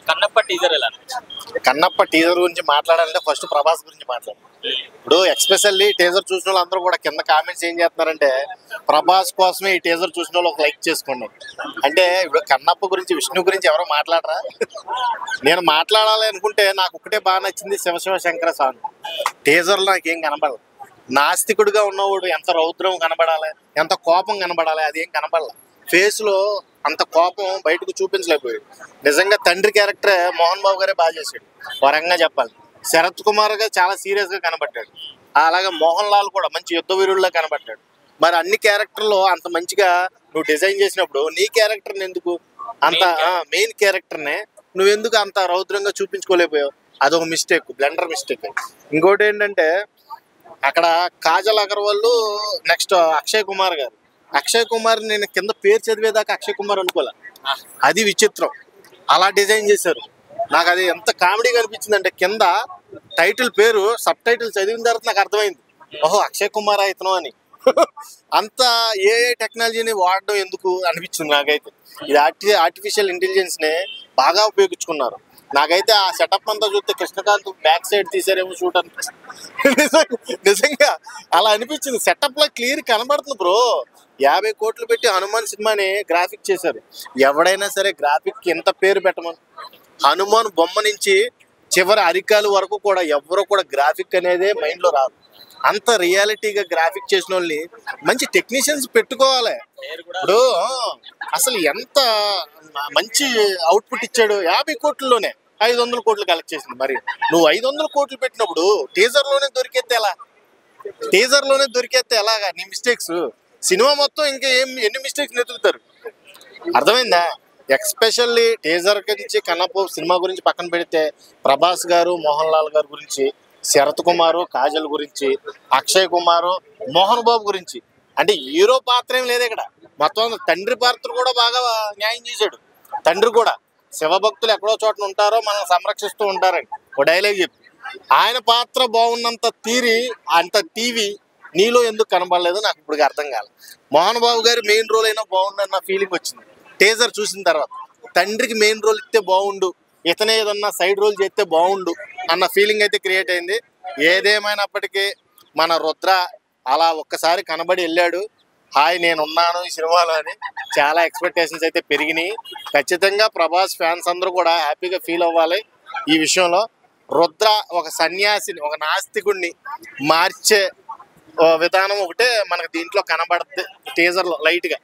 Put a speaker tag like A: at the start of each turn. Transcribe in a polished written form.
A: Kannappa teaser ఎలా
B: Kannappa teaser గురించి మాట్లాడాలంటే ఫస్ట్ ప్రభాస్ గురించి మాట్లాడాలి. ఇప్పుడు ఎక్స్పెషల్లీ టీజర్ చూసిన వాళ్ళు అందరూ కూడా కింద కామెంట్స్ ఏం చేస్తున్నారంటే ప్రభాస్ కోసమే ఈ టీజర్ చూసిన వాళ్ళు ఒక లైక్ చేసుకున్నారు. అంటే ఇప్పుడు కన్నప్ప గురించి విష్ణు గురించి ఎవరో మాట్లాడరా? నేను మాట్లాడాలి అనుకుంటే నాకు ఒకటే బాగా నచ్చింది శివ శంకర సాంగ్. టీజర్లో నాకేం కనబడదు. నాస్తికుడిగా ఉన్నవాడు ఎంత రౌద్రం కనబడాలి, ఎంత కోపం కనబడాలి, అదేం కనబడాలి. ఫేస్ లో అంత కోపం బయటకు చూపించలేకపోయాడు. నిజంగా తండ్రి క్యారెక్టరే మోహన్ బాబు గారే బాగా చేశాడు. వరంగా చెప్పాలి, శరత్ కుమార్ గా చాలా సీరియస్ గా కనబడ్డాడు. అలాగే మోహన్ లాల్ కూడా మంచి యుద్ధ వీరుల్లా కనబడ్డాడు. మరి అన్ని క్యారెక్టర్లో అంత మంచిగా నువ్వు డిజైన్ చేసినప్పుడు నీ క్యారెక్టర్ని ఎందుకు అంత మెయిన్ క్యారెక్టర్నే నువ్వెందుకు అంత రౌద్రంగా చూపించుకోలేకపోయావు? అదొక మిస్టేక్, బ్లెండర్ మిస్టేక్. ఇంకోటి ఏంటంటే అక్కడ కాజల్ అగర్వాల్, నెక్స్ట్ అక్షయ్ కుమార్ గారు. అక్షయ్ కుమార్ నేను కింద పేరు చదివేదాకా అక్షయ్ కుమార్ అనుకోలే. అది విచిత్రం, అలా డిజైన్ చేశారు. నాకు అది ఎంత కామెడీగా అనిపించింది అంటే కింద టైటిల్ పేరు సబ్ టైటిల్ చదివిన తర్వాత నాకు అర్థమైంది, ఓహో అక్షయ్ కుమార్ ఇతను అని. అంత ఏ టెక్నాలజీని వాడడం ఎందుకు అనిపించింది నాకైతే. ఇది ఆర్టిఫిషియల్ ఇంటెలిజెన్స్ నే బాగా ఉపయోగించుకున్నారు. నాకైతే ఆ సెటప్ అంతా చూస్తే కృష్ణకాంత్ బ్యాక్ సైడ్ తీసారేమో షూట్ అనిపిస్తుంది. నిజంగా అలా అనిపించింది. సెటప్ లో క్లియర్ కనబడుతుంది బ్రో. 50 కోట్లు పెట్టి హనుమాన్ సినిమాని గ్రాఫిక్ చేశారు. ఎవడైనా సరే గ్రాఫిక్ ఎంత పేరు పెట్టమని, హనుమాన్ బొమ్మ నుంచి చివరి అరికాలు వరకు కూడా ఎవరు కూడా గ్రాఫిక్ అనేదే మైండ్ లో రాదు. అంత రియాలిటీగా గ్రాఫిక్ చేసిన వాళ్ళని మంచి టెక్నీషియన్స్ పెట్టుకోవాలి. ఇప్పుడు అసలు ఎంత మంచి అవుట్పుట్ ఇచ్చాడు. 50 కోట్లలోనే 500 కోట్లు కలెక్ట్ చేసింది. మరి నువ్వు 500 కోట్లు పెట్టినప్పుడు టీజర్ లోనే దొరికేస్తే ఎలాగా నీ మిస్టేక్స్? సినిమా మొత్తం ఇంకా ఎన్ని మిస్టేక్స్ ఎదుగుతారు? అర్థమైందా? ఎక్స్పెషల్లీ టీజర్ నుంచి కన్నప్ప సినిమా గురించి పక్కన పెడితే ప్రభాస్ గారు, మోహన్ లాల్ గారి గురించి, శరత్ కుమారు, కాజల్ గురించి, అక్షయ్ కుమారు, మోహన్ బాబు గురించి, అంటే హీరో పాత్ర ఏం లేదు ఇక్కడ. మొత్తం తండ్రి పాత్ర కూడా బాగా న్యాయం చేశాడు. తండ్రి కూడా శివభక్తులు ఎక్కడో చోట ఉంటారో మనం సంరక్షిస్తూ ఉంటారని ఒక డైలాగ్ చెప్పి, ఆయన పాత్ర బాగున్నంత అంత టీవీ నీలో ఎందుకు కనబడలేదు నాకు ఇప్పుడు అర్థం కాలేదు. మోహన్ బాబు గారి మెయిన్ రోల్ అయినా బాగుండన్న ఫీలింగ్ వచ్చింది టీజర్ చూసిన తర్వాత. తండ్రికి మెయిన్ రోల్ ఇస్తే బాగుండు, ఇతనే ఏదన్నా సైడ్ రోల్ చేస్తే బాగుండు అన్న ఫీలింగ్ అయితే క్రియేట్ అయింది. ఏదేమైనప్పటికీ మన రుద్ర అలా ఒక్కసారి కనబడి వెళ్ళాడు, హాయ్ నేనున్నాను ఈ సినిమాలో అని. చాలా ఎక్స్పెక్టేషన్స్ అయితే పెరిగినాయి. ఖచ్చితంగా ప్రభాస్ ఫ్యాన్స్ అందరూ కూడా హ్యాపీగా ఫీల్ అవ్వాలి ఈ విషయంలో. రుద్ర ఒక సన్యాసిని, ఒక నాస్తికుడిని మార్చే విధానం ఒకటే మనకు దీంట్లో కనబడుతుంది టీజర్లో లైట్గా.